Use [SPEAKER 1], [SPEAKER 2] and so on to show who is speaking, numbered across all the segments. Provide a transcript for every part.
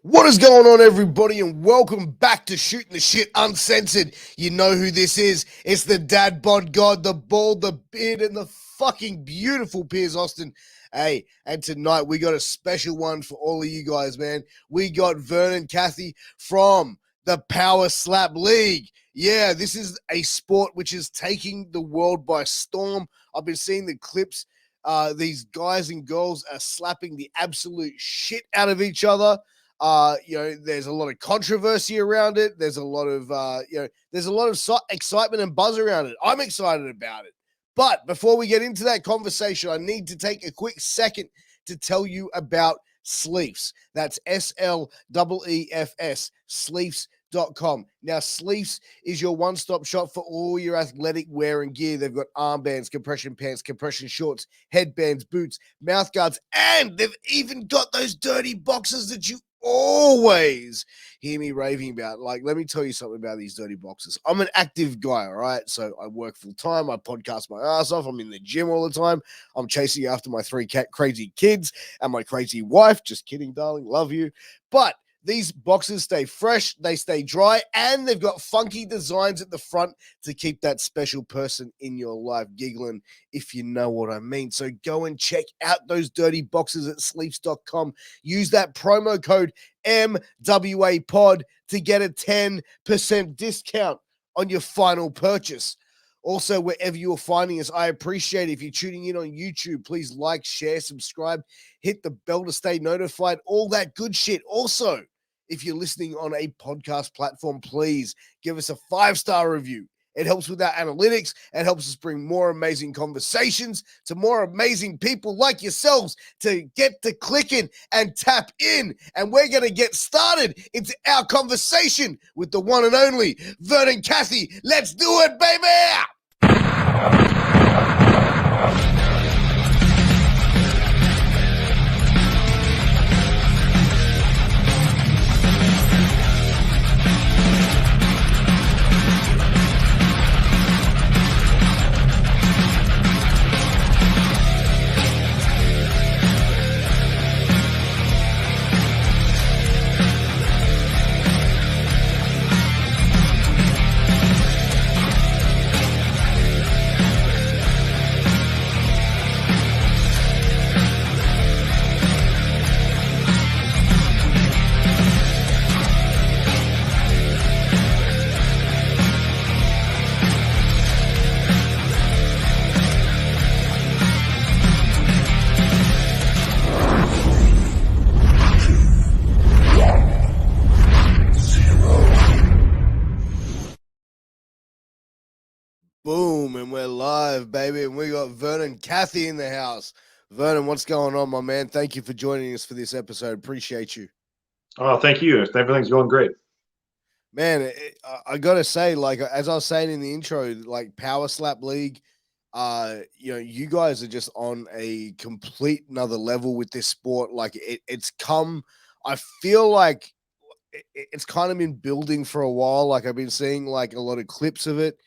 [SPEAKER 1] What is going on, everybody, and welcome back to Shooting the Shit Uncensored. You know who this is. It's the dad bod god, the bald, the beard, and the fucking beautiful Piers Austin. Hey, and tonight we got a special one for all of you guys, man. We got Vernon Cathey from the Power Slap League. Yeah, this is a sport which is taking the world by storm. I've been seeing the clips. These guys and girls are slapping the absolute shit out of each other. There's a lot of controversy around it. There's a lot of, there's a lot of excitement and buzz around it. I'm excited about it. But before we get into that conversation, I need to take a quick second to tell you about Sleefs. That's SLEEFS, Sleefs.com. Now, Sleefs is your one-stop shop for all your athletic wear and gear. They've got armbands, compression pants, compression shorts, headbands, boots, mouth guards, and they've even got those dirty boxes that you always hear me raving about. Like, let me tell you something about these dirty boxes. I'm an active guy, all right? So I work full time. I podcast my ass off. I'm in the gym all the time. I'm chasing after my three crazy kids and my crazy wife. Just kidding, darling. Love you. But these boxes stay fresh, they stay dry, and they've got funky designs at the front to keep that special person in your life giggling, if you know what I mean. So go and check out those dirty boxes at sleeps.com. Use that promo code MWAPOD to get a 10% discount on your final purchase. Also, wherever you're finding us, I appreciate it. If you're tuning in on YouTube, please like, share, subscribe, hit the bell to stay notified, all that good shit. Also, if you're listening on a podcast platform, please give us a 5-star review. It helps with our analytics. It helps us bring more amazing conversations to more amazing people like yourselves to get to clicking and tap in. And we're going to get started into our conversation with the one and only Vernon Cathey. Let's do it, baby! Boom, and we're live, baby, and we got Vernon Cathey in the house. Vernon, what's going on, my man? Thank you for joining us for this episode. Appreciate you.
[SPEAKER 2] Oh, thank you. Everything's going great.
[SPEAKER 1] Man, I got to say, like, as I was saying in the intro, like, Power Slap League, you guys are just on a complete another level with this sport. Like, it's come, I feel like it's kind of been building for a while. Like, I've been seeing, like, a lot of clips of it.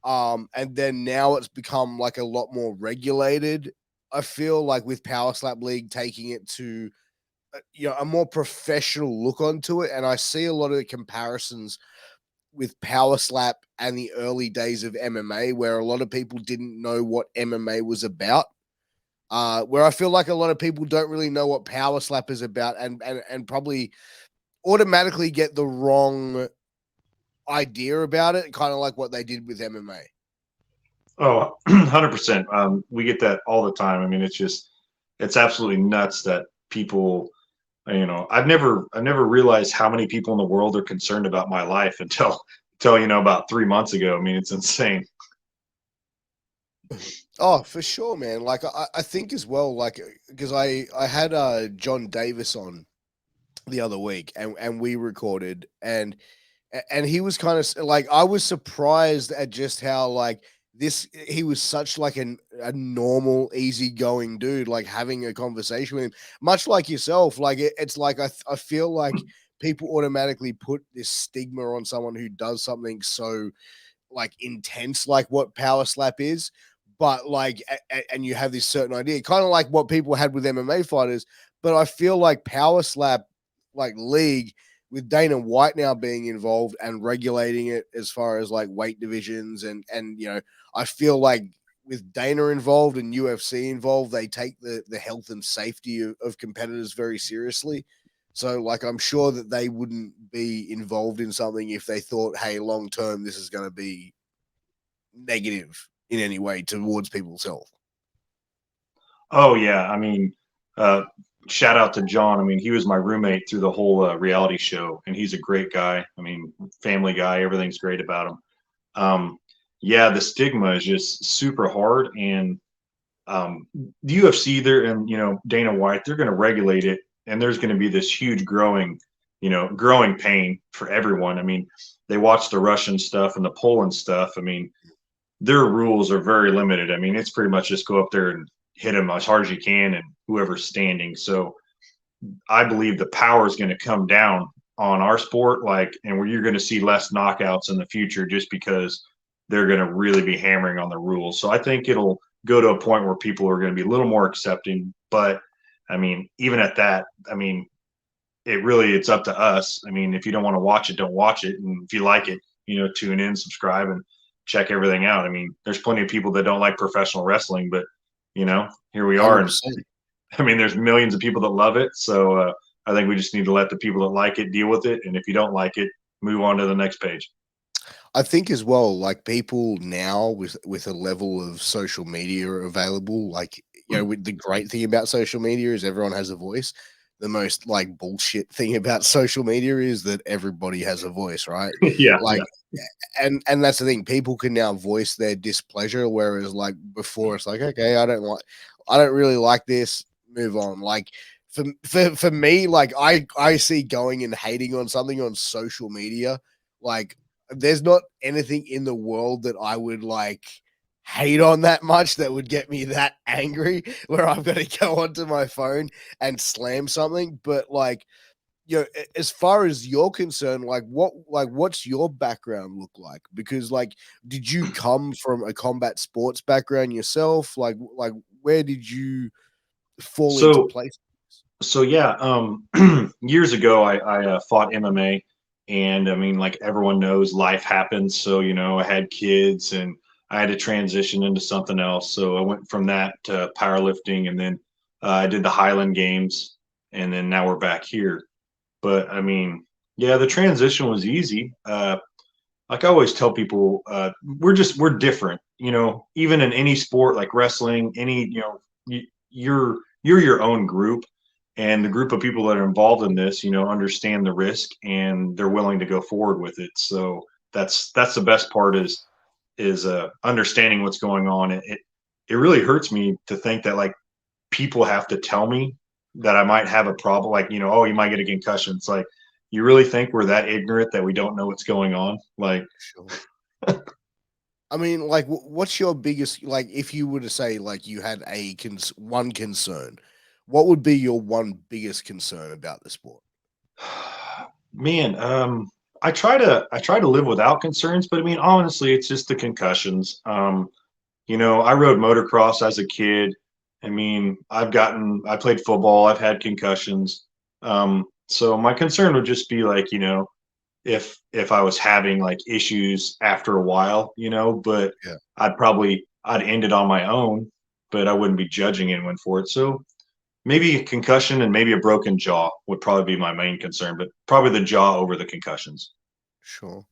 [SPEAKER 1] And then now it's become like a lot more regulated. I feel like with Power Slap League taking it to a more professional look onto it, and I see a lot of the comparisons with Power Slap and the early days of MMA, where a lot of people didn't know what MMA was about. Where I feel like a lot of people don't really know what Power Slap is about, and probably automatically get the wrong idea about it, kind of like what they did with MMA.
[SPEAKER 2] Oh, 100%. We get that all the time. I mean, it's absolutely nuts that people, I've never realized how many people in the world are concerned about my life until about 3 months ago. I mean, it's insane.
[SPEAKER 1] Oh, for sure, man. Like, I think as well, like, because I had John Davis on the other week, and we recorded, and he was kind of like, I was surprised at just how, like, he was such like a normal, easygoing dude, like having a conversation with him, much like yourself. Like, it's like, I feel like people automatically put this stigma on someone who does something so like intense, like what Power Slap is. But like, and you have this certain idea, kind of like what people had with MMA fighters. But I feel like Power Slap, like league with Dana White now being involved and regulating it as far as like weight divisions and I feel like with Dana involved and UFC involved, they take the health and safety of competitors very seriously. So like I'm sure that they wouldn't be involved in something if they thought, hey, long term this is going to be negative in any way towards people's health.
[SPEAKER 2] Oh yeah, I mean, uh, shout out to John. I mean, he was my roommate through the whole reality show, and he's a great guy. I mean, family guy. Everything's great about him. Um, yeah, the stigma is just super hard, and the UFC there, and Dana White, they're going to regulate it, and there's going to be this huge growing pain for everyone. I mean, they watch the Russian stuff and the Poland stuff. I mean, their rules are very limited. I mean, it's pretty much just go up there and hit them as hard as you can, and whoever's standing. So I believe the power is going to come down on our sport, and where you're going to see less knockouts in the future, just because they're going to really be hammering on the rules. So I think it'll go to a point where people are going to be a little more accepting. But I mean, even at that, I mean, it's up to us. I mean, if you don't want to watch it, don't watch it. And if you like it, tune in, subscribe, and check everything out. I mean, there's plenty of people that don't like professional wrestling, but here we are.
[SPEAKER 1] 100%.
[SPEAKER 2] And I mean, there's millions of people that love it. So I think we just need to let the people that like it deal with it. And if you don't like it, move on to the next page.
[SPEAKER 1] I think as well, like people now with a level of social media available, like with the great thing about social media is everyone has a voice. The most like bullshit thing about social media is that everybody has a voice, right?
[SPEAKER 2] Yeah.
[SPEAKER 1] Like, and that's the thing. People can now voice their displeasure, whereas like before, it's like, okay, I don't really like this. Move on. Like for me, like I see going and hating on something on social media, like there's not anything in the world that I would like hate on that much that would get me that angry where I've got to go onto my phone and slam something. But like, as far as you're concerned, what's your background look like? Because like, did you come from a combat sports background yourself? Like where did you fall into
[SPEAKER 2] So
[SPEAKER 1] place?
[SPEAKER 2] So yeah, years ago I fought MMA, and I mean, like everyone knows, life happens. So I had kids, and I had to transition into something else. So I went from that to powerlifting, and then I did the Highland Games, and then now we're back here. But I mean, yeah, the transition was easy. Like I always tell people, we're different. Even in any sport like wrestling, you're your own group, and the group of people that are involved in this understand the risk, and they're willing to go forward with it. So that's the best part is understanding what's going on. It really hurts me to think that like people have to tell me that I might have a problem, like oh, you might get a concussion. It's like, you really think we're that ignorant that we don't know what's going on? Like,
[SPEAKER 1] Sure. I mean, like, what's your biggest, like, if you were to say, like, you had one concern, what would be your one biggest concern about the sport?
[SPEAKER 2] man, I try to live without concerns, but I mean, honestly, it's just the concussions. I rode motocross as a kid. I mean, I played football. I've had concussions. So my concern would just be like, if I was having like issues after a while, but
[SPEAKER 1] Yeah.
[SPEAKER 2] I'd end it on my own, but I wouldn't be judging anyone for it. So maybe a concussion and maybe a broken jaw would probably be my main concern, but probably the jaw over the concussions.
[SPEAKER 1] Sure.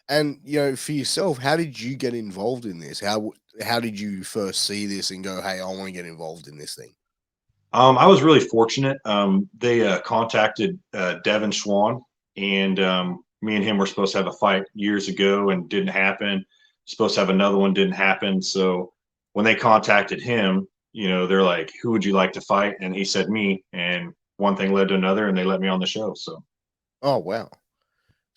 [SPEAKER 1] And for yourself, how did you get involved in this? How did you first see this and go, "Hey, I want to get involved in this thing"?
[SPEAKER 2] I was really fortunate. They contacted Devin Schwan, and me and him were supposed to have a fight years ago, and didn't happen. Supposed to have another one, didn't happen. So when they contacted him, they're like, "Who would you like to fight?" And he said me, and one thing led to another, and they let me on the show. So.
[SPEAKER 1] Oh, wow.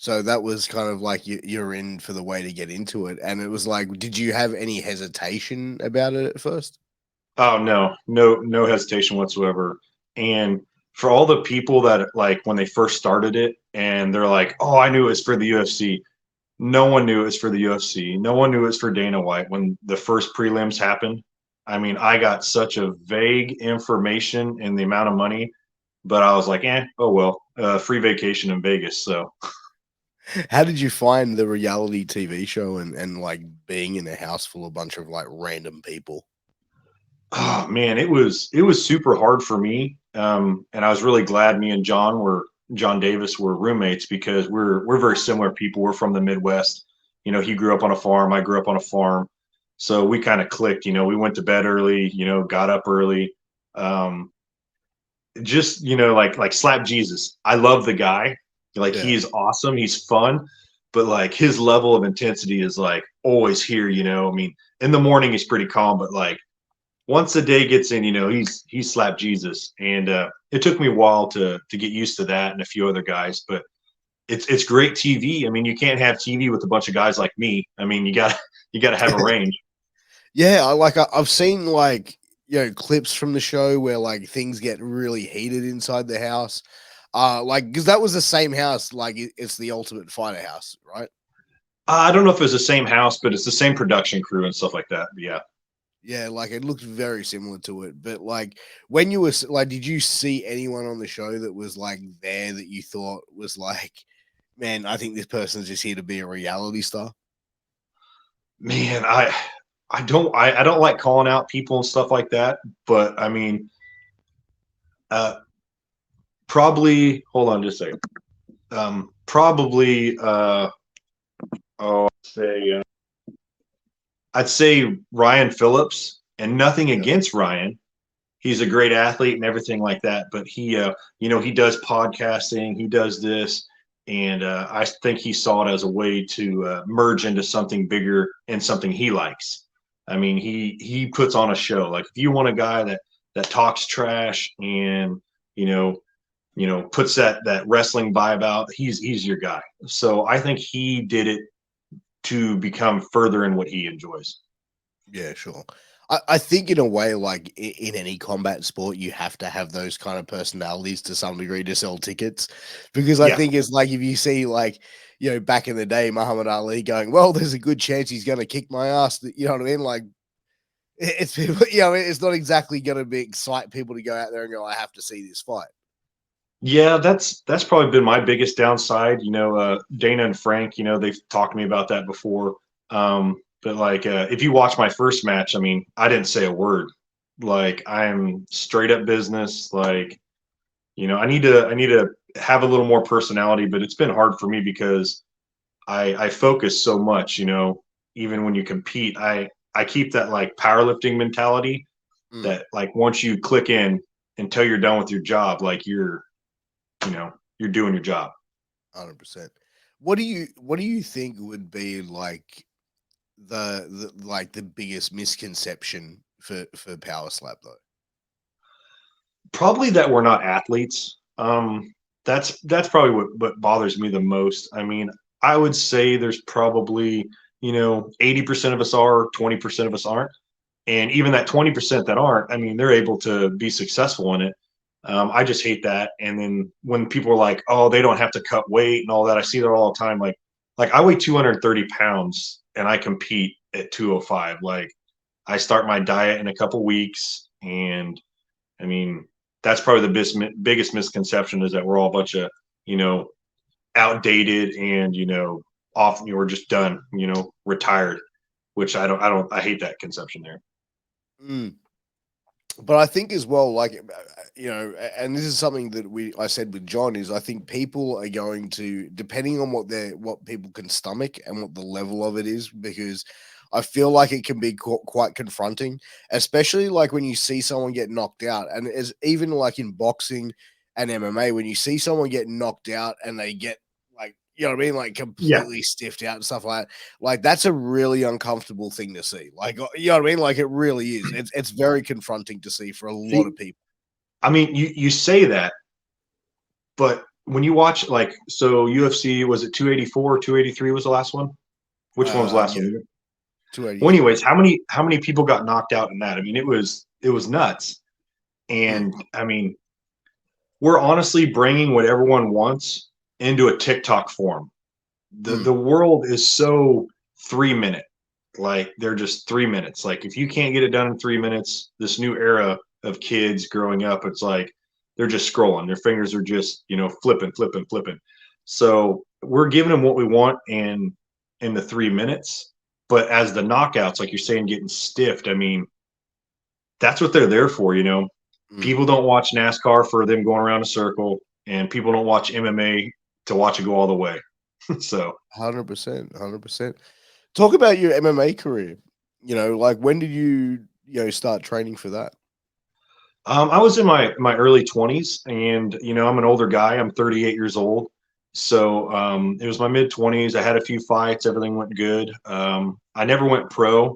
[SPEAKER 1] So that was kind of like you're in for the way to get into it, and it was like, did you have any hesitation about it at first?
[SPEAKER 2] Oh no, no hesitation whatsoever. And for all the people that like when they first started it and they're like, "Oh, I knew it was for the UFC." No one knew it was for the UFC. No one knew it was for Dana White when the first prelims happened. I mean, I got such a vague information and the amount of money but I was like, oh well, free vacation in Vegas. So,
[SPEAKER 1] How did you find the reality TV show and like being in a house full of a bunch of like random people?
[SPEAKER 2] oh man, it was super hard for me. And I was really glad me and John Davis were roommates because we're very similar people. We're from the Midwest. You know, he grew up on a farm. I grew up on a farm. So we kind of clicked. You know, we went to bed early. You know, got up early. Um, just like slap Jesus. I love the guy. Like
[SPEAKER 1] Yeah.
[SPEAKER 2] he's awesome. He's fun, but like his level of intensity is like always here. You know, I mean, in the morning he's pretty calm, but like once the day gets in, he's slapped Jesus, and it took me a while to get used to that and a few other guys, but it's great TV. I mean, you can't have TV with a bunch of guys like me. I mean, you got to have a range.
[SPEAKER 1] Yeah, I've seen like clips from the show where like things get really heated inside the house. Like because that was the same house, like it's the Ultimate Fighter house, right?
[SPEAKER 2] I don't know if it's the same house, but it's the same production crew and stuff like that. But yeah.
[SPEAKER 1] Yeah, like it looked very similar to it. But like when you were like, did you see anyone on the show that was like there that you thought was like, man, I think this person's just here to be a reality star?
[SPEAKER 2] Man, I don't like calling out people and stuff like that, but I mean, uh, probably hold on just a second. Probably oh, I'd say Ryan Phillips, and nothing
[SPEAKER 1] Yeah.
[SPEAKER 2] against Ryan. He's a great athlete and everything like that, but he does podcasting, he does this, and I think he saw it as a way to merge into something bigger and something he likes. I mean, he puts on a show. Like if you want a guy that talks trash and you know puts that wrestling vibe out, he's your guy. So I think he did it to become further in what he enjoys.
[SPEAKER 1] Yeah, sure. I think in a way, like in any combat sport, you have to have those kind of personalities to some degree to sell tickets. Because I
[SPEAKER 2] Yeah,
[SPEAKER 1] think it's like if you see like, back in the day, Muhammad Ali going, well, there's a good chance he's gonna kick my ass. You know what I mean? Like it's people, it's not exactly gonna be excite people to go out there and go, I have to see this fight.
[SPEAKER 2] yeah, that's probably been my biggest downside. Dana and Frank, they've talked to me about that before. But like, if you watch my first match, I mean, I didn't say a word. Like, I'm straight up business. Like, I need to have a little more personality, but it's been hard for me because I focus so much. Even when you compete, I keep that like powerlifting mentality
[SPEAKER 1] Mm,
[SPEAKER 2] that like once you click in until you're done with your job, like you're doing your job.
[SPEAKER 1] 100%. What do you think would be like the biggest misconception for power slap though?
[SPEAKER 2] Probably that we're not athletes. That's probably what bothers me the most. I mean, I would say there's probably 80% of us are, 20% of us aren't, and even that 20% that aren't, I mean, they're able to be successful in it. I just hate that. And then when people are like, "Oh, they don't have to cut weight and all that," I see that all the time. Like I weigh 230 pounds and I compete at 205. Like I start my diet in a couple weeks, and I mean, that's probably the biggest misconception is that we're all a bunch of, you know, outdated and, off, we're just done, retired, which I hate that conception there.
[SPEAKER 1] Mm. But I think as well, like and this is something that I said with John is I think people are going to depending on what people can stomach and what the level of it is, because I feel like it can be quite confronting, especially like when you see someone get knocked out, and as even like in boxing and MMA, when you see someone get knocked out and they get like what I mean, like
[SPEAKER 2] Yeah.
[SPEAKER 1] completely stiffed out and stuff like that. Like that's a really uncomfortable thing to see. Like what I mean? Like it really is. It's very confronting to see for a lot
[SPEAKER 2] See,
[SPEAKER 1] of people.
[SPEAKER 2] I mean, you say that, but when you watch so UFC, was it 284, 283 was the last one? Which one was the last
[SPEAKER 1] Yeah,
[SPEAKER 2] one? Well,
[SPEAKER 1] 283.
[SPEAKER 2] anyways, how many people got knocked out in that? I mean, it was nuts.
[SPEAKER 1] Mm,
[SPEAKER 2] And I mean, we're honestly bringing what everyone wants into a TikTok form. The
[SPEAKER 1] mm,
[SPEAKER 2] the world is so 3 minute. Like they're just 3 minutes. Like if you can't get it done in 3 minutes, this new era of kids growing up, it's like they're just scrolling. Their fingers are just, flipping, flipping, flipping. So we're giving them what we want in the 3 minutes. But as the knockouts, like you're saying, getting stiffed, I mean, that's what they're there for.
[SPEAKER 1] Mm.
[SPEAKER 2] People don't watch NASCAR for them going around a circle, and people don't watch MMA to watch it go all the way. So
[SPEAKER 1] 100%, 100%. Talk about your MMA career. Like when did you start training for that?
[SPEAKER 2] I was in my early 20s, and I'm an older guy. I'm 38 years old. So it was my mid 20s. I had a few fights. Everything went good. I never went pro,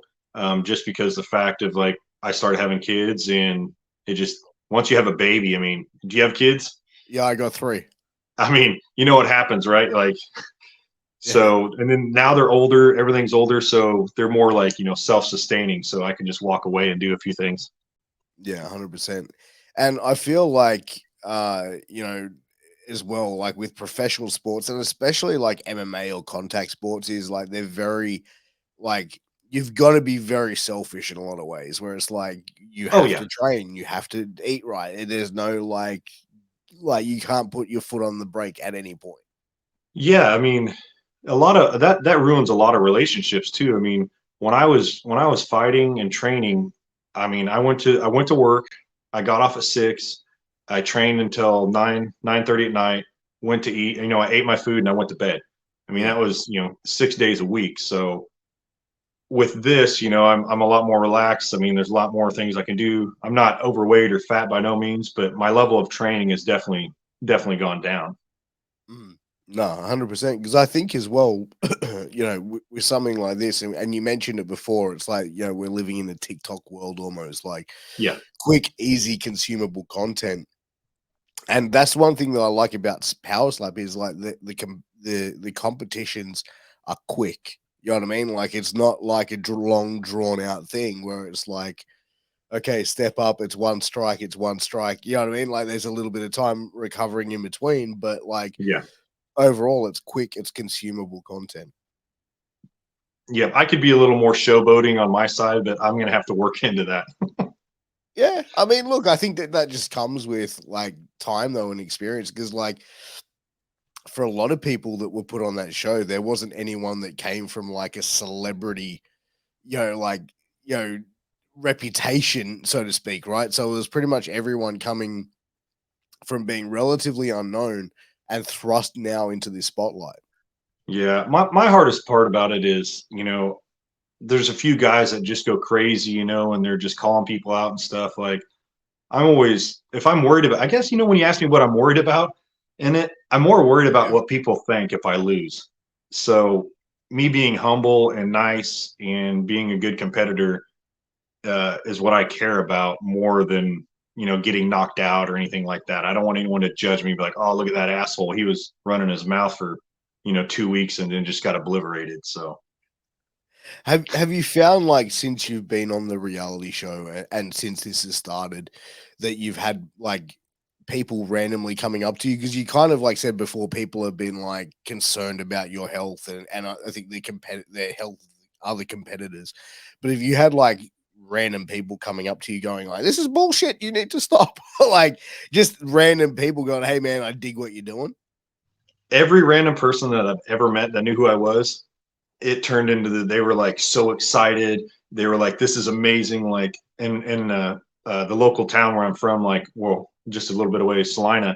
[SPEAKER 2] just because the fact of like I started having kids, and it just once you have a baby. I mean, do you have kids?
[SPEAKER 1] Yeah, I got 3.
[SPEAKER 2] I mean, you know what happens, right? Like,
[SPEAKER 1] Yeah.
[SPEAKER 2] so, and then now they're older. Everything's older, so they're more like self-sustaining. So I can just walk away and do a few things.
[SPEAKER 1] Yeah, 100%. And I feel like as well, like with professional sports and especially like MMA or contact sports, is like they're very like you've got to be very selfish in a lot of ways. Where it's like you
[SPEAKER 2] Oh
[SPEAKER 1] have
[SPEAKER 2] yeah.
[SPEAKER 1] to train, you have to eat right. And there's no like you can't put your foot on the brake at any point.
[SPEAKER 2] Yeah, I mean, a lot of that ruins a lot of relationships too. I mean, when I was fighting and training, I mean, I went to work, I got off at 6, I trained until 9:30 at night, went to eat, I ate my food and I went to bed. I mean, that
[SPEAKER 1] Mm.
[SPEAKER 2] was, 6 days a week. So with this, I'm a lot more relaxed. I mean, there's a lot more things I can do. I'm not overweight or fat by no means, but my level of training has definitely gone down.
[SPEAKER 1] Mm. No, 100%. Because I think as well, with something like this, and you mentioned it before, it's like, we're living in a TikTok world almost like
[SPEAKER 2] Yeah.
[SPEAKER 1] quick, easy, consumable content. And that's one thing that I like about Power Slap is like the competitions are quick. You know what I mean? Like it's not like a long drawn out thing where it's like, okay, step up, it's one strike, it's one strike. You know what I mean? Like there's a little bit of time recovering in between, but like
[SPEAKER 2] Yeah.
[SPEAKER 1] overall, it's quick, it's consumable content.
[SPEAKER 2] Yeah, I could be a little more showboating on my side, but I'm gonna have to work into that.
[SPEAKER 1] Yeah, I mean, look, I think that just comes with like time though and experience because like for a lot of people that were put on that show, there wasn't anyone that came from like a celebrity, like you know reputation, so to speak, right? So it was pretty much everyone coming from being relatively unknown and thrust now into the spotlight.
[SPEAKER 2] Yeah, my hardest part about it is, there's a few guys that just go crazy, and they're just calling people out and stuff. Like I'm always, if I'm worried about, I guess, when you ask me what I'm worried about in it, I'm more worried about
[SPEAKER 1] Yeah.
[SPEAKER 2] what people think if I lose. So me being humble and nice and being a good competitor is what I care about more than getting knocked out or anything like that. I don't want anyone to judge me, be like, "Oh, look at that asshole! He was running his mouth for 2 weeks and then just got obliterated." So
[SPEAKER 1] Have you found like since you've been on the reality show and since this has started that you've had like people randomly coming up to you because you kind of like said before people have been like concerned about your health and I think their health of other competitors, but if you had like random people coming up to you going like this is bullshit you need to stop like just random people going hey man I dig what you're doing.
[SPEAKER 2] every random person that I've ever met that knew who I was, it turned into they were like so excited. They were like, "This is amazing!" Like in the local town where I'm from, like well, just a little bit away, Salina.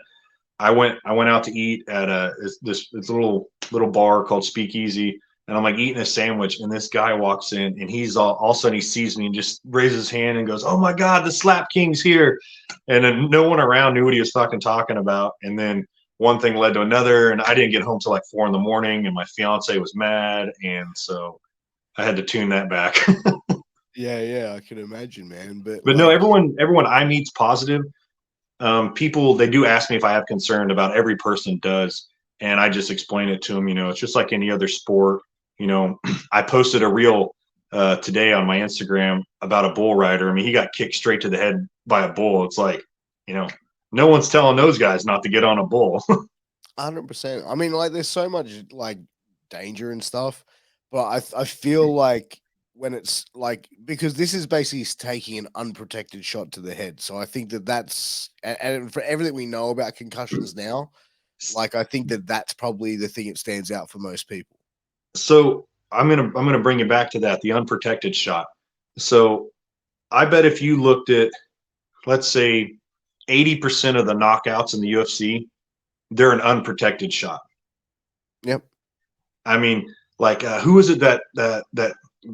[SPEAKER 2] I went out to eat at this little bar called Speakeasy, and I'm like eating a sandwich, and this guy walks in, and he's all of a sudden he sees me and just raises his hand and goes, "Oh my God, the Slap King's here!" And then no one around knew what he was fucking talking about, and then one thing led to another, and I didn't get home till like 4 in the morning, and my fiance was mad, and so I had to tune that back.
[SPEAKER 1] Yeah, I can imagine, man, but
[SPEAKER 2] But no,
[SPEAKER 1] like
[SPEAKER 2] everyone I meet's positive. People they do ask me if I have concern about every person does, and I just explain it to them. It's just like any other sport. I posted a reel today on my Instagram about a bull rider. I mean, he got kicked straight to the head by a bull. It's like, you know, no one's telling those guys not to get on a bull.
[SPEAKER 1] 100%. I mean, like, there's so much like danger and stuff, but I feel like when it's like, because this is basically taking an unprotected shot to the head. So I think that and for everything we know about concussions now, like I think that that's probably the thing that stands out for most people.
[SPEAKER 2] So I'm gonna bring it back to that, the unprotected shot. So I bet if you looked at, let's say, 80% of the knockouts in the UFC, they're an unprotected shot.
[SPEAKER 1] Yep.
[SPEAKER 2] I mean, like who was it that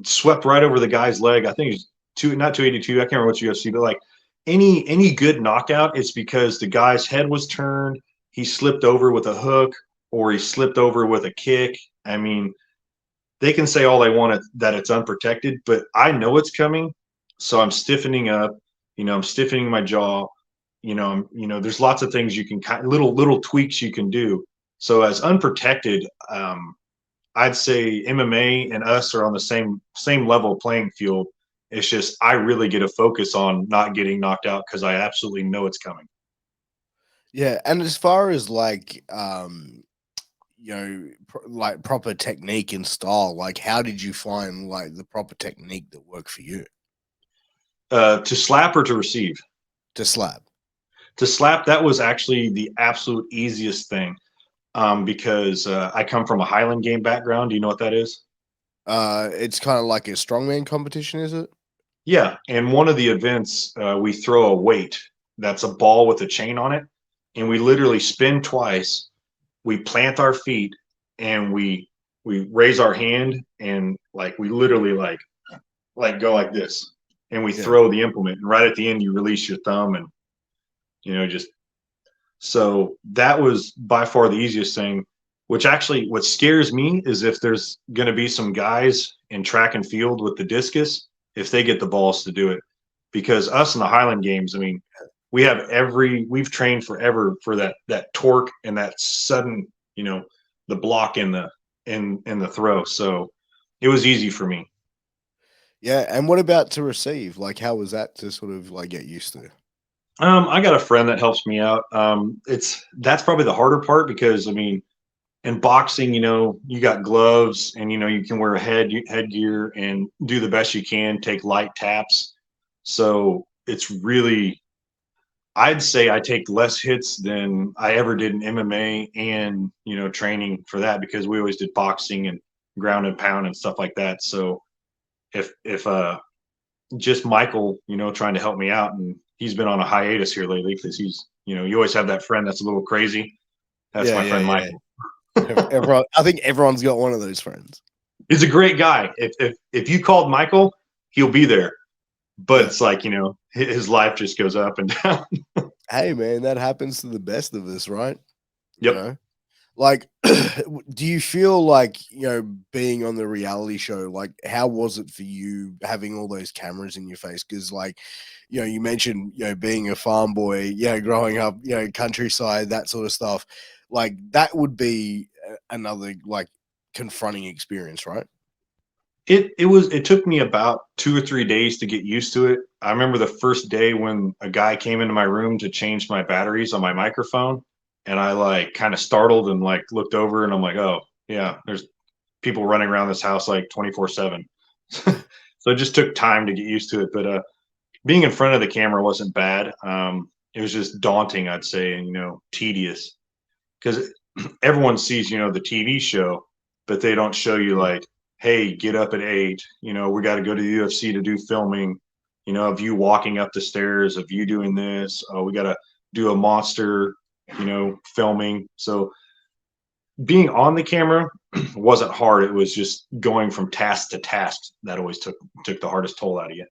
[SPEAKER 2] swept right over the guy's leg? I think it's not 282. I can't remember what's UFC, but like any good knockout, it's because the guy's head was turned, he slipped over with a hook, or he slipped over with a kick. I mean, they can say all they want that it's unprotected, but I know it's coming, so I'm stiffening up. I'm stiffening my jaw. There's lots of things you can little tweaks you can do. So as unprotected, I'd say MMA and us are on the same level playing field. It's just I really get a focus on not getting knocked out because I absolutely know it's coming.
[SPEAKER 1] Yeah, and as far as like like proper technique and style, like how did you find like the proper technique that worked for you
[SPEAKER 2] To slap or to receive?
[SPEAKER 1] to slap?
[SPEAKER 2] To slap, that was actually the absolute easiest thing, because I come from a Highland game background. Do you know what that is?
[SPEAKER 1] It's kind of like a strongman competition, is it?
[SPEAKER 2] Yeah, and one of the events, we throw a weight that's a ball with a chain on it, and we literally spin twice. We plant our feet, and we raise our hand, and like we literally like go like this, and we
[SPEAKER 1] Yeah.
[SPEAKER 2] throw the implement. And right at the end, you release your thumb, and just so that was by far the easiest thing. Which actually, what scares me is if there's going to be some guys in track and field with the discus, if they get the balls to do it, because us in the Highland Games, I mean, we've trained forever for that torque and that sudden, the block in the throw. So it was easy for me.
[SPEAKER 1] Yeah, and what about to receive? Like, how was that to sort of like get used to?
[SPEAKER 2] I got a friend that helps me out. That's probably the harder part because I mean, in boxing, you got gloves and you can wear a headgear and do the best you can, take light taps. So it's really, I'd say I take less hits than I ever did in MMA and training for that because we always did boxing and ground and pound and stuff like that. So if just Michael, trying to help me out, and he's been on a hiatus here lately because he's, you always have that friend that's a little crazy. That's
[SPEAKER 1] Yeah,
[SPEAKER 2] my
[SPEAKER 1] yeah,
[SPEAKER 2] friend
[SPEAKER 1] yeah.
[SPEAKER 2] Michael.
[SPEAKER 1] Everyone, I think everyone's got one of those friends.
[SPEAKER 2] He's a great guy. If you called Michael, he'll be there. But
[SPEAKER 1] Yeah.
[SPEAKER 2] it's like, his life just goes up and down.
[SPEAKER 1] Hey, man, that happens to the best of us, right? You
[SPEAKER 2] Yep.
[SPEAKER 1] know, like, do you feel like, being on the reality show, like, how was it for you having all those cameras in your face? Because, like, you mentioned, being a farm boy, growing up, countryside, that sort of stuff. Like, that would be another, like, confronting experience, right?
[SPEAKER 2] It took me about 2 or 3 days to get used to it. I remember the first day when a guy came into my room to change my batteries on my microphone, and I like kind of startled and like looked over and I'm like, oh yeah, there's people running around this house like 24/7. So it just took time to get used to it. But being in front of the camera wasn't bad. It was just daunting, I'd say, and tedious because everyone sees the TV show, but they don't show you like, hey, get up at 8. We got to go to the UFC to do filming. Of you walking up the stairs, of you doing this. Oh, we got to do a monster, filming. So being on the camera wasn't hard. It was just going from task to task that always took the hardest toll out of you.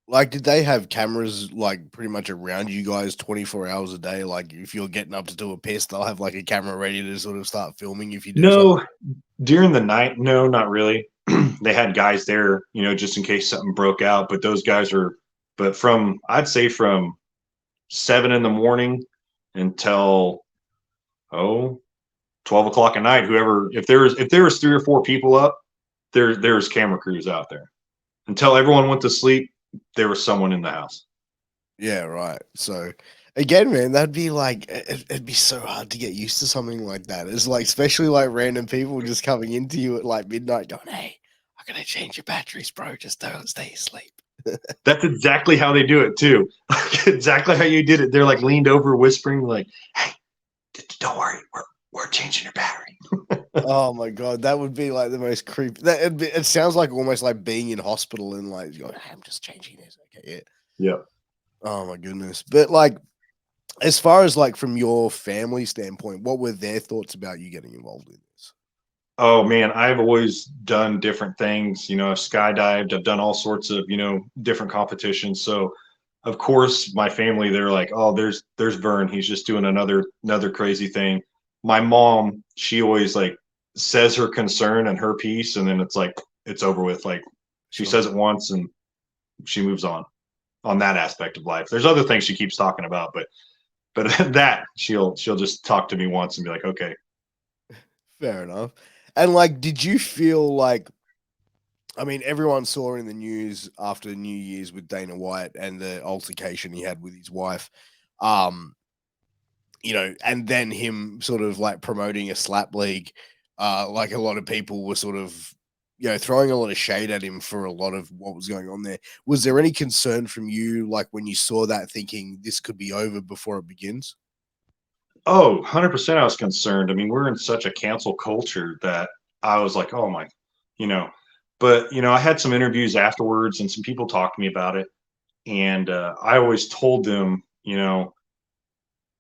[SPEAKER 1] Like, did they have cameras like pretty much around you guys 24 hours a day? Like, if you're getting up to do a piss, they'll have like a camera ready to sort of start filming if you do something.
[SPEAKER 2] No, during the night, no, not really. They had guys there, just in case something broke out. But those guys are, but I'd say from 7 in the morning until, oh, 12 o'clock at night, whoever, if there was 3 or 4 people up, there's camera crews out there. Until everyone went to sleep, there was someone in the house.
[SPEAKER 1] Yeah, right. So again, man, that'd be like it'd be so hard to get used to something like that. It's like, especially like random people just coming into you at like midnight going, "Hey, I'm gonna change your batteries, bro. Just don't stay asleep.
[SPEAKER 2] That's exactly how they do it too. Exactly how you did it. They're like leaned over, whispering, like, "Hey, don't worry, we're changing your battery."
[SPEAKER 1] Oh my god, that would be like the most creepy. It sounds like almost like being in hospital and like going, hey, I'm just changing this. Okay, yeah.
[SPEAKER 2] Yeah.
[SPEAKER 1] Oh my goodness. But like, as far as like from your family standpoint, what were their thoughts about you getting involved in this?
[SPEAKER 2] Oh man, I've always done different things. I've skydived, I've done all sorts of, different competitions. So of course my family, they're like, oh, there's Vern. He's just doing another crazy thing. My mom, she always like says her concern and her piece, and then it's like it's over with. Like she
[SPEAKER 1] Sure.
[SPEAKER 2] says it once and she moves on that aspect of life. There's other things she keeps talking about, but that she'll just talk to me once and be like, okay.
[SPEAKER 1] Fair enough. And like, did you feel like, I mean, everyone saw in the news after New Year's with Dana White and the altercation he had with his wife, um, and then him sort of like promoting a slap league. Like a lot of people were sort of, throwing a lot of shade at him for a lot of what was going on there. Was there any concern from you, like when you saw that, thinking this could be over before it begins?
[SPEAKER 2] Oh, 100% I was concerned. I mean, we're in such a cancel culture that I was like, oh my, you know. But, I had some interviews afterwards and some people talked to me about it. And I always told them,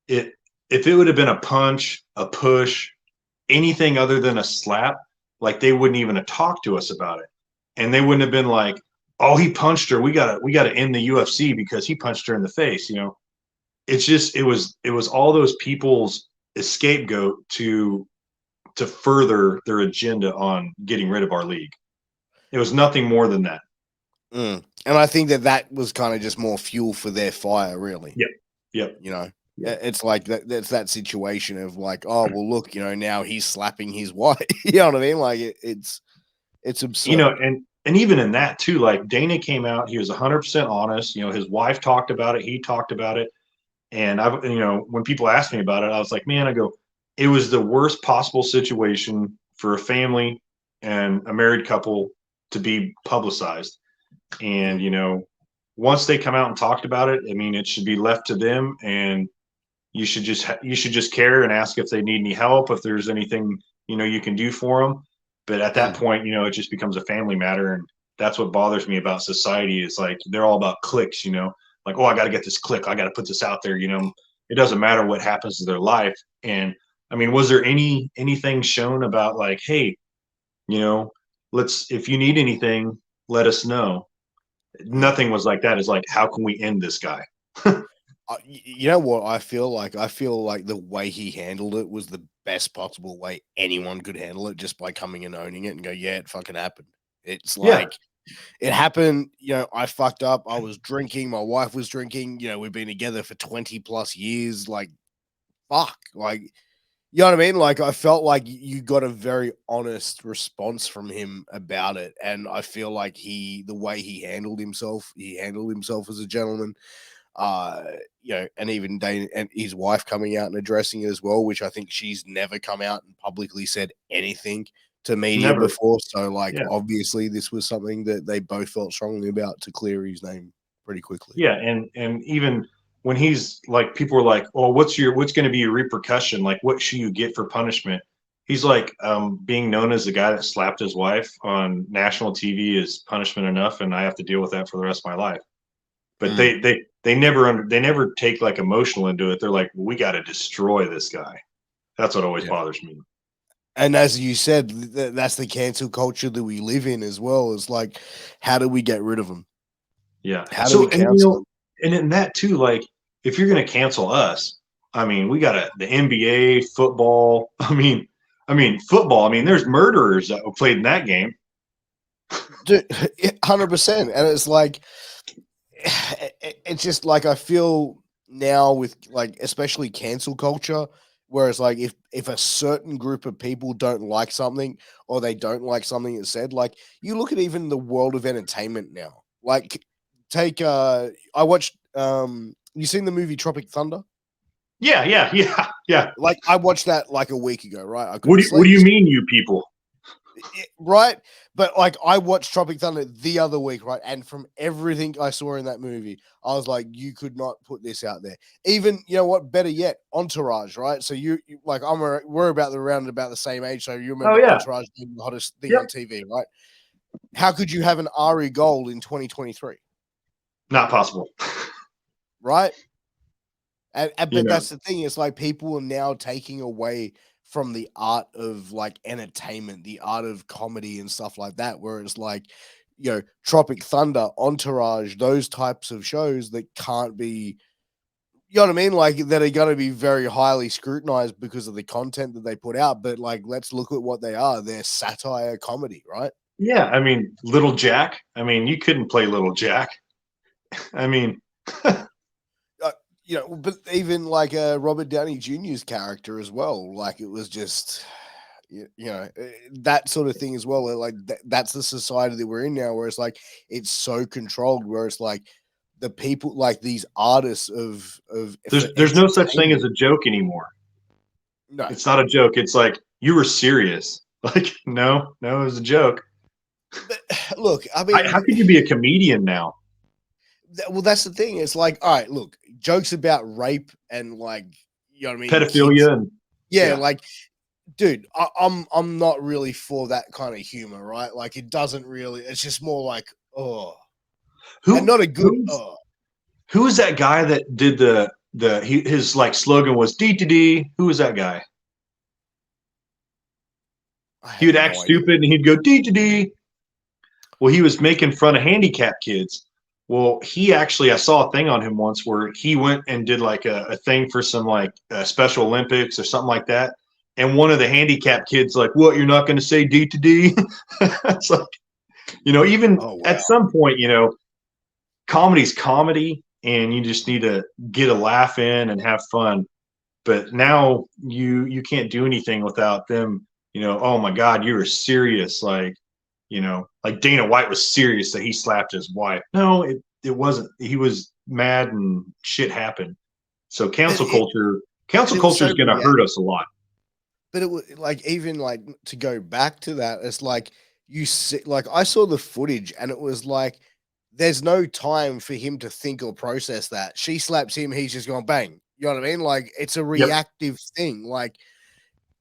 [SPEAKER 2] it if it would have been a punch, a push, anything other than a slap, like they wouldn't even have talked to us about it. And they wouldn't have been like, oh, he punched her. We gotta end the UFC because he punched her in the face. It's just it was all those people's scapegoat to further their agenda on getting rid of our league. It was nothing more than that.
[SPEAKER 1] Mm. And I think that was kind of just more fuel for their fire, really.
[SPEAKER 2] Yep. Yep.
[SPEAKER 1] You know,
[SPEAKER 2] Yep.
[SPEAKER 1] It's like that's that situation of like, oh well, look, now he's slapping his wife. You know what I mean? Like it's absurd.
[SPEAKER 2] And even in that too, like Dana came out, he was 100% honest. His wife talked about it, he talked about it. And when people asked me about it, I was like, man, I go, it was the worst possible situation for a family and a married couple to be publicized. And, once they come out and talked about it, I mean, it should be left to them. And you should just care and ask if they need any help, if there's anything, you can do for them. But at that
[SPEAKER 1] Mm.
[SPEAKER 2] point, it just becomes a family matter. And that's what bothers me about society is like, they're all about clicks, like, oh, I got to get this click. I got to put this out there. It doesn't matter what happens to their life. And I mean, was there anything shown about like, hey, if you need anything, let us know.
[SPEAKER 1] Mm.
[SPEAKER 2] Nothing was like that. It's like, how can we end this guy?
[SPEAKER 1] You know what I feel like? I feel like the way he handled it was the best possible way anyone could handle it, just by coming and owning it and go, yeah, it fucking happened. It's
[SPEAKER 2] Yeah.
[SPEAKER 1] like it happened. I fucked up. I was drinking. My wife was drinking. We've been together for 20 plus years. Like, fuck. Like, you know what I mean? Like, I felt like you got a very honest response from him about it. And I feel like the way he handled himself as a gentleman. uh and even Dane and his wife coming out and addressing it as well, which I think she's never come out and publicly said anything to media
[SPEAKER 2] Never.
[SPEAKER 1] before. So like,
[SPEAKER 2] Yeah.
[SPEAKER 1] obviously this was something that they both felt strongly about to clear his name pretty quickly.
[SPEAKER 2] Yeah. And even when he's like, people were like, oh, what's going to be your repercussion? Like, what should you get for punishment? He's like, being known as the guy that slapped his wife on national TV is punishment enough, and I have to deal with that for the rest of my life. But
[SPEAKER 1] Mm.
[SPEAKER 2] they never take like emotional into it. They're like, we got to destroy this guy. That's what always
[SPEAKER 1] Yeah.
[SPEAKER 2] bothers me.
[SPEAKER 1] And as you said, that's the cancel culture that we live in as well. It's like, how do we get rid of them?
[SPEAKER 2] Yeah.
[SPEAKER 1] How do we
[SPEAKER 2] So, and
[SPEAKER 1] cancel them?
[SPEAKER 2] and in that too, like if you're going to cancel us, I mean, we got the NBA, football. I mean, football. I mean, there's murderers that played in that game.
[SPEAKER 1] 100%. And it's like, it's just like, I feel now with like, especially cancel culture, whereas like if a certain group of people don't like something, or they don't like something that's said, like you look at even the world of entertainment now. Like, take I watched you seen the movie Tropic Thunder?
[SPEAKER 2] Yeah, yeah, yeah, yeah.
[SPEAKER 1] Like, I watched that like a week ago, right? I
[SPEAKER 2] What
[SPEAKER 1] couldn't
[SPEAKER 2] do, what
[SPEAKER 1] sleep.
[SPEAKER 2] do you mean, you people?
[SPEAKER 1] Right? But like I watched Tropic Thunder the other week, right? And from everything I saw in that movie, I was like, you could not put this out there. Even, you know what, better yet, Entourage, right? So like we're around about the same age, so you
[SPEAKER 2] Oh
[SPEAKER 1] remember
[SPEAKER 2] yeah.
[SPEAKER 1] Entourage being the hottest thing
[SPEAKER 2] Yep.
[SPEAKER 1] on TV, right? How could you have an Ari Gold in 2023?
[SPEAKER 2] Not possible.
[SPEAKER 1] Right?
[SPEAKER 2] You
[SPEAKER 1] But
[SPEAKER 2] know.
[SPEAKER 1] that's the thing. It's like people are now taking away from the art of like entertainment, the art of comedy and stuff like that. Where it's like, Tropic Thunder, Entourage, those types of shows that can't be, you know what I mean? Like that are going to be very highly scrutinized because of the content that they put out. But like, let's look at what they are. They're satire comedy, right?
[SPEAKER 2] Yeah, I mean, Little Jack. I mean, you couldn't play Little Jack. I mean,
[SPEAKER 1] But even like Robert Downey Jr.'s character as well, like it was just, that sort of thing as well. Like that's the society that we're in now, where it's like it's so controlled, where it's like the people, like these artists of
[SPEAKER 2] there's no such thing as
[SPEAKER 1] entertainment.
[SPEAKER 2] a joke anymore.
[SPEAKER 1] No,
[SPEAKER 2] It's not a joke. It's like you were serious. Like no, it was a joke.
[SPEAKER 1] but look, I
[SPEAKER 2] How
[SPEAKER 1] mean,
[SPEAKER 2] could you be a comedian now?
[SPEAKER 1] well, that's the thing. It's like, all right, look, jokes about rape and like, you know what I mean, kids.
[SPEAKER 2] Pedophilia and
[SPEAKER 1] Yeah,
[SPEAKER 2] yeah.
[SPEAKER 1] like dude, I'm not really for that kind of humor, right? Like it doesn't really. It's just more like and
[SPEAKER 2] Who
[SPEAKER 1] not a good
[SPEAKER 2] who's who is that guy that did his like slogan was D to D? Who was that guy?
[SPEAKER 1] I
[SPEAKER 2] He
[SPEAKER 1] have
[SPEAKER 2] would act
[SPEAKER 1] no idea.
[SPEAKER 2] stupid and he'd go D to D. Well, he was making fun of handicapped kids. Well, he actually, I saw a thing on him once where he went and did like a thing for some like Special Olympics or something like that. And one of the handicapped kids, like, what, you're not going to say D to D? It's like, even
[SPEAKER 1] Oh
[SPEAKER 2] at
[SPEAKER 1] wow.
[SPEAKER 2] some point, comedy's comedy and you just need to get a laugh in and have fun. But now you can't do anything without them, oh my God, you were serious. Like Dana White was serious that he slapped his wife. No, it wasn't. He was mad and shit happened. So
[SPEAKER 1] But
[SPEAKER 2] cancel
[SPEAKER 1] it
[SPEAKER 2] culture,
[SPEAKER 1] but
[SPEAKER 2] cancel
[SPEAKER 1] it was
[SPEAKER 2] culture
[SPEAKER 1] so
[SPEAKER 2] is going to
[SPEAKER 1] react.
[SPEAKER 2] hurt us a lot.
[SPEAKER 1] But it was like even like to go back to that. It's like you see, like I saw the footage and it was like there's no time for him to think or process that. She slaps him, he's just going bang. You know what I mean? Like it's a
[SPEAKER 2] Yep.
[SPEAKER 1] reactive thing. Like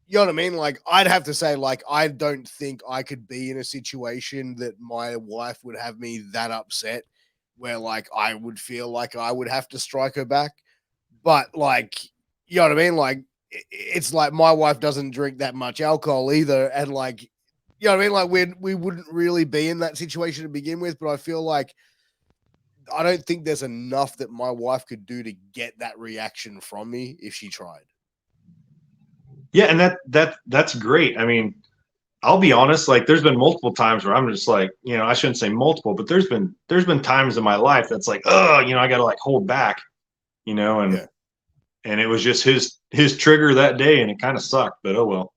[SPEAKER 1] you know what I mean? Like I'd have to say, like I don't think I could be in a situation that my wife would have me that upset, where like I would feel like I would have to strike her back. But like, you know what I mean? Like it's like my wife doesn't drink that much alcohol either, and like, you know what I mean? Like we wouldn't really be in that situation to begin with. But I feel like I don't think there's enough that my wife could do to get that reaction from me if she tried.
[SPEAKER 2] Yeah, and that's great. I mean, I'll be honest, like there's been multiple times where I'm just like, I shouldn't say multiple, but there's been times in my life that's like, oh, I gotta like hold back, and
[SPEAKER 1] Yeah.
[SPEAKER 2] and it was just his trigger that day and it kind of sucked, but oh well.